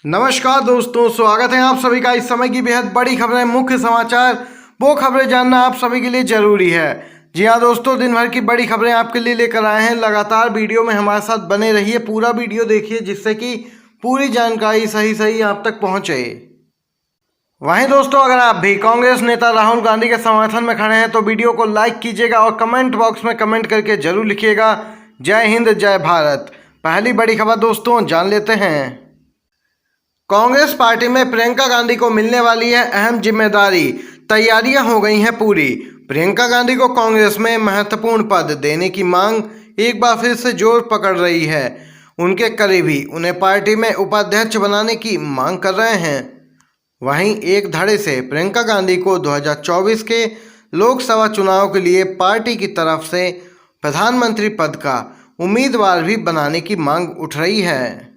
नमस्कार दोस्तों, स्वागत है आप सभी का इस समय की बेहद बड़ी खबरें। मुख्य समाचार, वो खबरें जानना आप सभी के लिए जरूरी है। जी हाँ दोस्तों, दिन भर की बड़ी खबरें आपके लिए लेकर आए हैं। लगातार वीडियो में हमारे साथ बने रहिए, पूरा वीडियो देखिए जिससे कि पूरी जानकारी सही आप तक पहुंचे। वहीं दोस्तों, अगर आप भी कांग्रेस नेता राहुल गांधी के समर्थन में खड़े हैं तो वीडियो को लाइक कीजिएगा और कमेंट बॉक्स में कमेंट करके जरूर लिखिएगा जय हिंद जय भारत। पहली बड़ी खबर दोस्तों जान लेते हैं। कांग्रेस पार्टी में प्रियंका गांधी को मिलने वाली है अहम जिम्मेदारी, तैयारियां हो गई हैं पूरी। प्रियंका गांधी को कांग्रेस में महत्वपूर्ण पद देने की मांग एक बार फिर से जोर पकड़ रही है। उनके करीबी उन्हें पार्टी में उपाध्यक्ष बनाने की मांग कर रहे हैं। वहीं एक धड़े से प्रियंका गांधी को 2024 के लोकसभा चुनाव के लिए पार्टी की तरफ से प्रधानमंत्री पद का उम्मीदवार भी बनाने की मांग उठ रही है।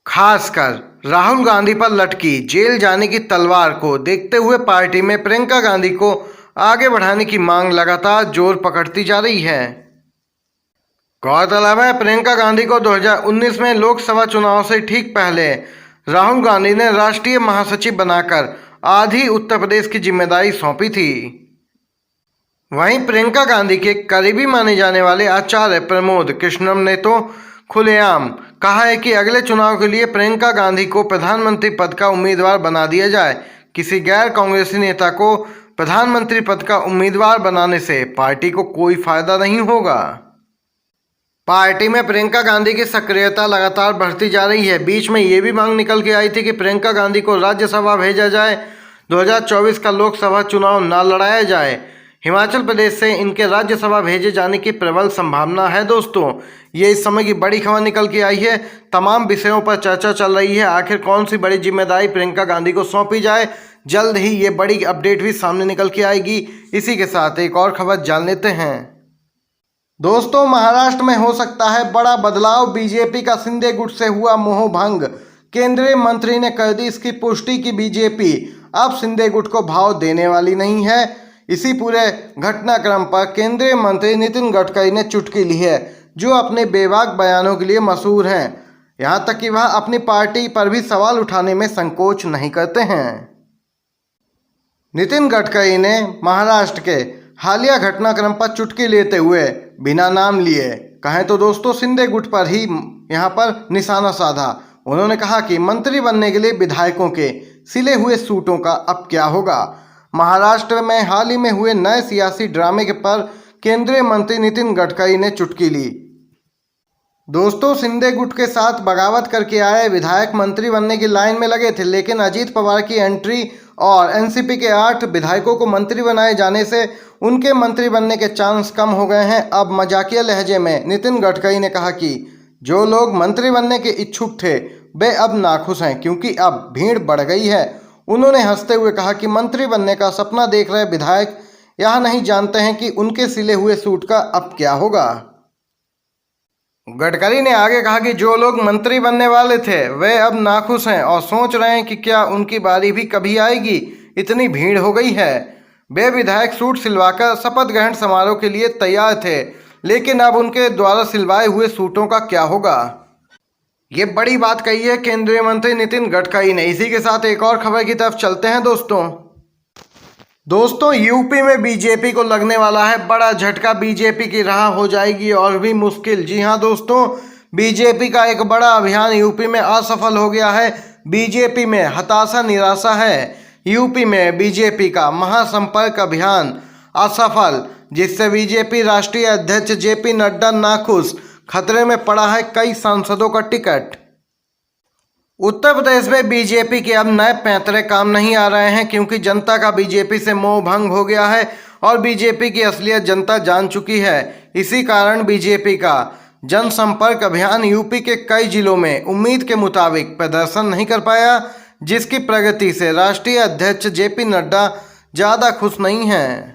खासकर राहुल गांधी पर लटकी जेल जाने की तलवार को देखते हुए पार्टी में प्रियंका गांधी को आगे बढ़ाने की मांग लगातार जोर पकड़ती जा रही है। गौरतलब है, प्रियंका गांधी को 2019 में लोकसभा चुनाव से ठीक पहले राहुल गांधी ने राष्ट्रीय महासचिव बनाकर आधी उत्तर प्रदेश की जिम्मेदारी सौंपी थी। वहीं प्रियंका गांधी के करीबी माने जाने वाले आचार्य प्रमोद कृष्णम ने तो खुलेआम कहा है कि अगले चुनाव के लिए प्रियंका गांधी को प्रधानमंत्री पद का उम्मीदवार बना दिया जाए। किसी गैर कांग्रेसी नेता को प्रधानमंत्री पद का उम्मीदवार बनाने से पार्टी को कोई फायदा नहीं होगा। पार्टी में प्रियंका गांधी की सक्रियता लगातार बढ़ती जा रही है। बीच में ये भी मांग निकल के आई थी कि प्रियंका गांधी को राज्यसभा भेजा जाए, 2024 का लोकसभा चुनाव ना लड़ाया जाए। हिमाचल प्रदेश से इनके राज्यसभा भेजे जाने की प्रबल संभावना है। दोस्तों, ये इस समय की बड़ी खबर निकल के आई है। तमाम विषयों पर चर्चा चल रही है, आखिर कौन सी बड़ी जिम्मेदारी प्रियंका गांधी को सौंपी जाए। जल्द ही ये बड़ी अपडेट भी सामने निकल के आएगी। इसी के साथ एक और खबर जान लेते हैं। दोस्तों, महाराष्ट्र में हो सकता है बड़ा बदलाव, बीजेपी का शिंदे गुट से हुआ मोहभंग। केंद्रीय मंत्री ने कर दी इसकी पुष्टि कि बीजेपी अब शिंदे गुट को भाव देने वाली नहीं है। इसी पूरे घटनाक्रम पर केंद्रीय मंत्री नितिन गडकरी ने चुटकी ली है, जो अपने बेबाक बयानों के लिए मशहूर हैं। यहां तक कि वह अपनी पार्टी पर भी सवाल उठाने में संकोच नहीं करते हैं। नितिन गडकरी ने महाराष्ट्र के हालिया घटनाक्रम पर चुटकी लेते हुए बिना नाम लिए कहें तो दोस्तों शिंदे गुट पर ही यहां पर निशाना साधा। उन्होंने कहा कि मंत्री बनने के लिए विधायकों के सिले हुए सूटों का अब क्या होगा। महाराष्ट्र में हाल ही में हुए नए सियासी ड्रामे के पर केंद्रीय मंत्री नितिन गडकरी ने चुटकी ली। दोस्तों, शिंदे गुट के साथ बगावत करके आए विधायक मंत्री बनने की लाइन में लगे थे, लेकिन अजीत पवार की एंट्री और एनसीपी के 8 विधायकों को मंत्री बनाए जाने से उनके मंत्री बनने के चांस कम हो गए हैं। अब मजाकिया लहजे में नितिन गडकरी ने कहा कि जो लोग मंत्री बनने के इच्छुक थे वे अब नाखुश हैं, क्योंकि अब भीड़ बढ़ गई है। उन्होंने हंसते हुए कहा कि मंत्री बनने का सपना देख रहे विधायक यह नहीं जानते हैं कि उनके सिले हुए सूट का अब क्या होगा। गडकरी ने आगे कहा कि जो लोग मंत्री बनने वाले थे वे अब नाखुश हैं और सोच रहे हैं कि क्या उनकी बारी भी कभी आएगी। इतनी भीड़ हो गई है। वे विधायक सूट सिलवाकर शपथ ग्रहण समारोह के लिए तैयार थे, लेकिन अब उनके द्वारा सिलवाए हुए सूटों का क्या होगा। ये बड़ी बात कही है केंद्रीय मंत्री नितिन गडकरी ने। इसी के साथ एक और खबर की तरफ चलते हैं दोस्तों, यूपी में बीजेपी को लगने वाला है बड़ा झटका। बीजेपी की राह हो जाएगी और भी मुश्किल। जी हां दोस्तों, बीजेपी का एक बड़ा अभियान यूपी में असफल हो गया है। बीजेपी में हताशा निराशा है। यूपी में बीजेपी का महासंपर्क अभियान असफल, जिससे बीजेपी राष्ट्रीय अध्यक्ष जेपी नड्डा नाखुश। खतरे में पड़ा है कई सांसदों का टिकट। उत्तर प्रदेश में बीजेपी के अब नए पैंतरे काम नहीं आ रहे हैं, क्योंकि जनता का बीजेपी से मोह भंग हो गया है और बीजेपी की असलियत जनता जान चुकी है। इसी कारण बीजेपी का जनसंपर्क अभियान यूपी के कई जिलों में उम्मीद के मुताबिक प्रदर्शन नहीं कर पाया, जिसकी प्रगति से राष्ट्रीय अध्यक्ष जेपी नड्डा ज़्यादा खुश नहीं हैं।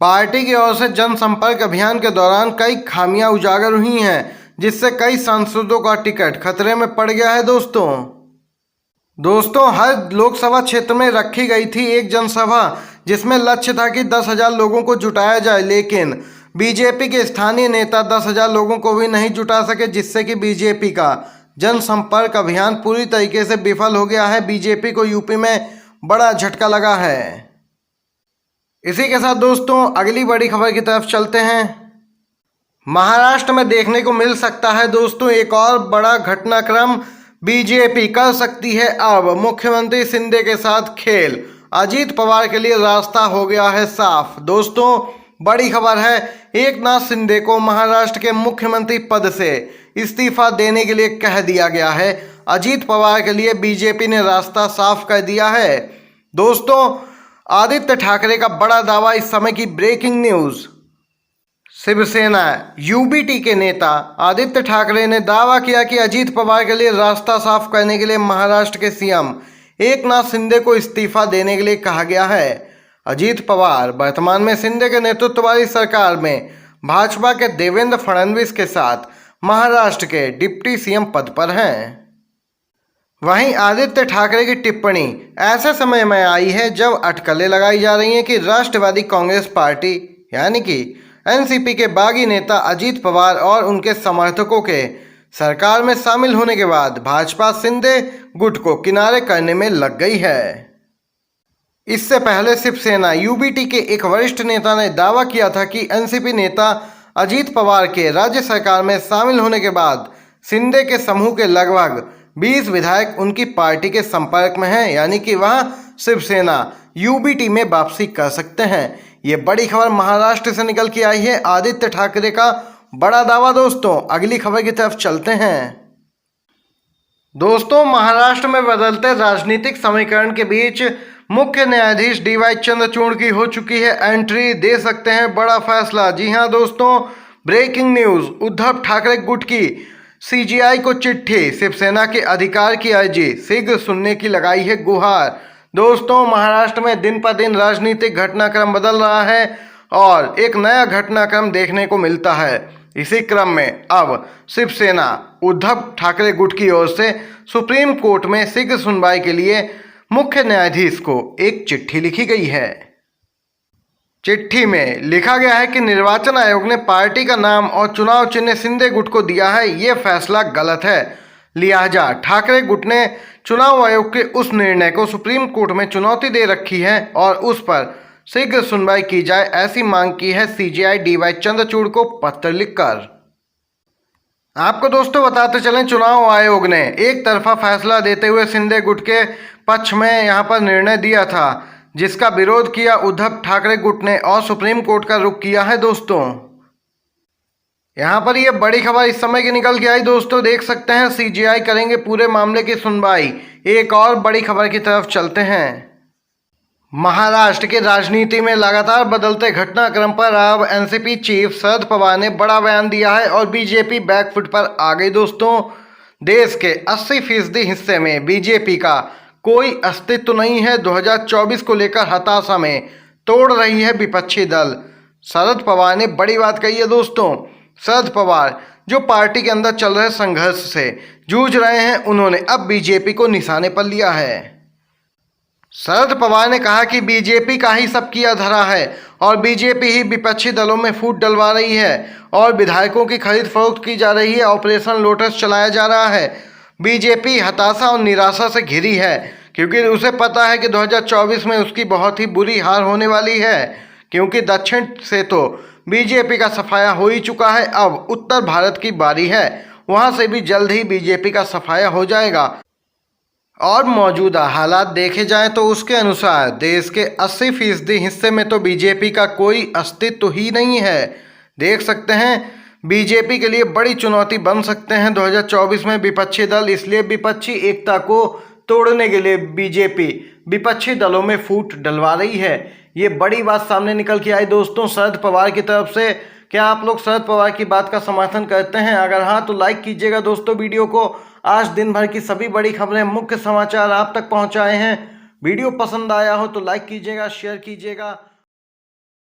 पार्टी की ओर से जनसंपर्क अभियान के दौरान कई खामियां उजागर हुई हैं, जिससे कई सांसदों का टिकट खतरे में पड़ गया है। दोस्तों, हर लोकसभा क्षेत्र में रखी गई थी एक जनसभा, जिसमें लक्ष्य था कि 10,000 लोगों को जुटाया जाए, लेकिन बीजेपी के स्थानीय नेता 10,000 लोगों को भी नहीं जुटा सके, जिससे कि बीजेपी का जनसंपर्क अभियान पूरी तरीके से विफल हो गया है। बीजेपी को यूपी में बड़ा झटका लगा है। इसी के साथ दोस्तों अगली बड़ी खबर की तरफ चलते हैं। महाराष्ट्र में देखने को मिल सकता है दोस्तों एक और बड़ा घटनाक्रम। बीजेपी कर सकती है अब मुख्यमंत्री शिंदे के साथ खेल। अजीत पवार के लिए रास्ता हो गया है साफ। दोस्तों बड़ी खबर है, एकनाथ शिंदे को महाराष्ट्र के मुख्यमंत्री पद से इस्तीफा देने के लिए कह दिया गया है। अजीत पवार के लिए बीजेपी ने रास्ता साफ कर दिया है। दोस्तों आदित्य ठाकरे का बड़ा दावा, इस समय की ब्रेकिंग न्यूज। शिवसेना यूबीटी के नेता आदित्य ठाकरे ने दावा किया कि अजीत पवार के लिए रास्ता साफ करने के लिए महाराष्ट्र के सीएम एकनाथ शिंदे को इस्तीफा देने के लिए कहा गया है। अजीत पवार वर्तमान में शिंदे के नेतृत्व वाली सरकार में भाजपा के देवेंद्र फडणवीस के साथ महाराष्ट्र के डिप्टी सीएम पद पर हैं। वहीं आदित्य ठाकरे की टिप्पणी ऐसे समय में आई है जब अटकलें लगाई जा रही हैं कि राष्ट्रवादी कांग्रेस पार्टी यानी कि एनसीपी के बागी नेता अजीत पवार और उनके समर्थकों के सरकार में शामिल होने के बाद भाजपा शिंदे गुट को किनारे करने में लग गई है। इससे पहले शिवसेना यूबीटी के एक वरिष्ठ नेता ने दावा किया था कि एनसीपी नेता अजीत पवार के राज्य सरकार में शामिल होने के बाद शिंदे के समूह के लगभग 20 विधायक उनकी पार्टी के संपर्क में हैं, यानी कि वह शिवसेना यूबीटी में वापसी कर सकते हैं। ये बड़ी खबर महाराष्ट्र से निकल के आई है, आदित्य ठाकरे का बड़ा दावा। दोस्तों अगली खबर की तरफ चलते हैं। दोस्तों महाराष्ट्र में बदलते राजनीतिक समीकरण के बीच मुख्य न्यायाधीश डीवाई चंद्रचूड़ की हो चुकी है एंट्री। दे सकते हैं बड़ा फैसला। जी हां दोस्तों, ब्रेकिंग न्यूज। उद्धव ठाकरे गुट की सीजीआई को चिट्ठी, शिवसेना के अधिकार की अर्जी शीघ्र सुनने की लगाई है गुहार। दोस्तों महाराष्ट्र में दिन पर दिन राजनीतिक घटनाक्रम बदल रहा है और एक नया घटनाक्रम देखने को मिलता है। इसी क्रम में अब शिवसेना उद्धव ठाकरे गुट की ओर से सुप्रीम कोर्ट में शीघ्र सुनवाई के लिए मुख्य न्यायाधीश को एक चिट्ठी लिखी गई है। चिट्ठी में लिखा गया है कि निर्वाचन आयोग ने पार्टी का नाम और चुनाव चिन्ह शिंदे गुट को दिया है, ये फैसला गलत है। लिहाजा ठाकरे गुट ने चुनाव आयोग के उस निर्णय को सुप्रीम कोर्ट में चुनौती दे रखी है और उस पर शीघ्र सुनवाई की जाए, ऐसी मांग की है सीजीआई डीवाई चंद्रचूड़ को पत्र लिखकर। आपको दोस्तों बताते चलें, चुनाव आयोग ने एक तरफा फैसला देते हुए शिंदे गुट के पक्ष में यहां पर निर्णय दिया था, जिसका विरोध किया उद्धव ठाकरे गुट ने और सुप्रीम कोर्ट का रुख किया है। दोस्तों यहां पर यह बड़ी खबर इस समय की निकल के आई। दोस्तों देख सकते हैं सीजीआई करेंगे पूरे मामले की सुनवाई। एक और बड़ी खबर की तरफ चलते हैं। महाराष्ट्र की राजनीति में लगातार बदलते घटनाक्रम पर अब एनसीपी चीफ शरद पवार ने बड़ा बयान दिया है और बीजेपी बैकफुट पर आ गई। दोस्तों देश के 80% हिस्से में बीजेपी का कोई अस्तित्व नहीं है। 2024 को लेकर हताशा में तोड़ रही है विपक्षी दल। शरद पवार ने बड़ी बात कही है। दोस्तों शरद पवार जो पार्टी के अंदर चल रहे संघर्ष से जूझ रहे हैं, उन्होंने अब बीजेपी को निशाने पर लिया है। शरद पवार ने कहा कि बीजेपी का ही सब किया धरा है और बीजेपी ही विपक्षी दलों में फूट डलवा रही है और विधायकों की खरीद फरोख्त की जा रही है। ऑपरेशन लोटस चलाया जा रहा है। बीजेपी हताशा और निराशा से घिरी है क्योंकि उसे पता है कि 2024 में उसकी बहुत ही बुरी हार होने वाली है, क्योंकि दक्षिण से तो बीजेपी का सफाया हो ही चुका है। अब उत्तर भारत की बारी है, वहां से भी जल्द ही बीजेपी का सफाया हो जाएगा। और मौजूदा हालात देखे जाएं तो उसके अनुसार देश के 80% हिस्से में तो बीजेपी का कोई अस्तित्व ही नहीं है। देख सकते हैं बीजेपी के लिए बड़ी चुनौती बन सकते हैं 2024 में विपक्षी दल। इसलिए विपक्षी एकता को तोड़ने के लिए बीजेपी विपक्षी दलों में फूट डलवा रही है। ये बड़ी बात सामने निकल के आई दोस्तों शरद पवार की तरफ से। क्या आप लोग शरद पवार की बात का समर्थन करते हैं? अगर हाँ तो लाइक कीजिएगा दोस्तों वीडियो को। आज दिन भर की सभी बड़ी खबरें, मुख्य समाचार आप तक पहुंचाए हैं। वीडियो पसंद आया हो तो लाइक कीजिएगा, शेयर कीजिएगा।